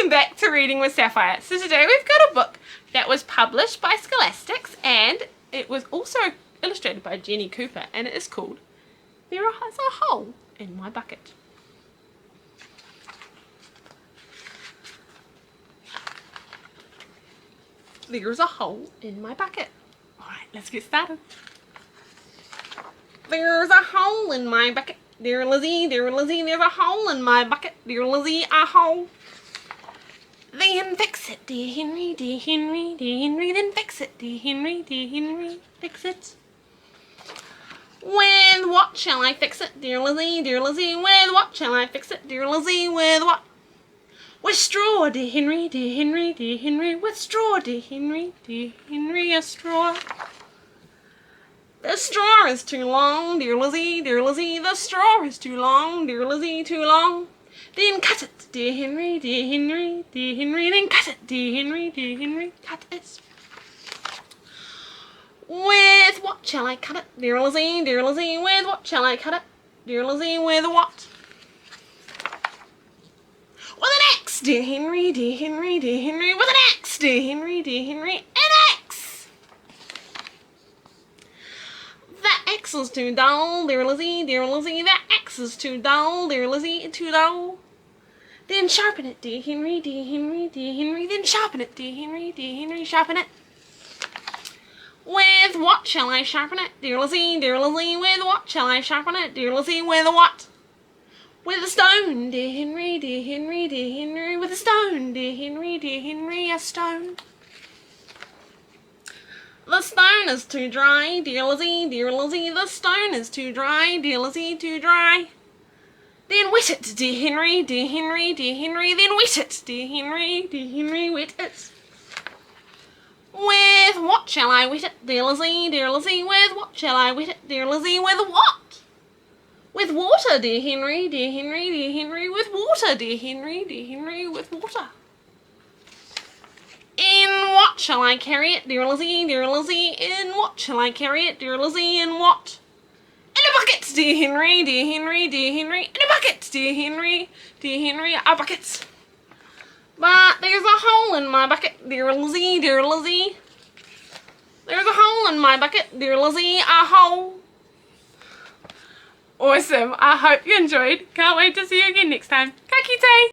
Welcome back to Reading with Sapphire. So today we've got a book that was published by Scholastic and it was also illustrated by Jenny Cooper, and it is called There Is a Hole in My Bucket. There's a hole in my bucket. Alright, let's get started. There's a hole in my bucket. Dear Lizzie, there's a hole in my bucket. Dear Lizzie, a hole. Then fix it, dear Henry, dear Henry, dear Henry. Then fix it, dear Henry, dear Henry. Fix it. With what shall I fix it, dear Lizzie, dear Lizzie? With what shall I fix it, dear Lizzie? With what? With straw, dear Henry, dear Henry, dear Henry. With straw, dear Henry, dear Henry, a straw. The straw is too long, dear Lizzie, dear Lizzie. The straw is too long, dear Lizzie, too long. Then cut it, dear Henry, dear Henry, dear Henry. Then cut it, dear Henry, dear Henry. Cut it. With what shall I cut it, dear Lizzie, dear Lizzie? With what shall I cut it, dear Lizzie? With what? With an axe, dear Henry, dear Henry, dear Henry. With an axe, dear Henry, dear Henry. An axe. The axe is too dull, dear Lizzie, dear Lizzie. The axe is too dull, dear Lizzie, too dull. Then sharpen it, dear Henry, dear Henry, dear Henry. Then sharpen it, dear Henry, dear Henry. Sharpen it. With what shall I sharpen it, dear Lizzie, dear Lizzie? With what shall I sharpen it, dear Lizzie? With a what? With a stone, dear Henry, dear Henry, dear Henry. With a stone, dear Henry, dear Henry, a stone. The stone is too dry, dear Lizzie, dear Lizzie. The stone is too dry, dear Lizzie, too dry. Then wet it, dear Henry, dear Henry, dear Henry. Then wet it, dear Henry, dear Henry, wet it. With what shall I wet it, dear Lizzie, dear Lizzie? With what shall I wet it, dear Lizzie? With what? With water, dear Henry, dear Henry, dear Henry. With water, dear Henry, dear Henry. With water. In what shall I carry it, dear Lizzie, dear Lizzie? In what shall I carry it, dear Lizzie? In what? In a bucket, dear Henry, dear Henry, dear Henry. In a bucket, dear Henry, dear Henry. A bucket. But there's a hole in my bucket, dear Lizzie, dear Lizzie. There's a hole in my bucket, dear Lizzie, a hole. Awesome. I hope you enjoyed. Can't wait to see you again next time. Ka kite!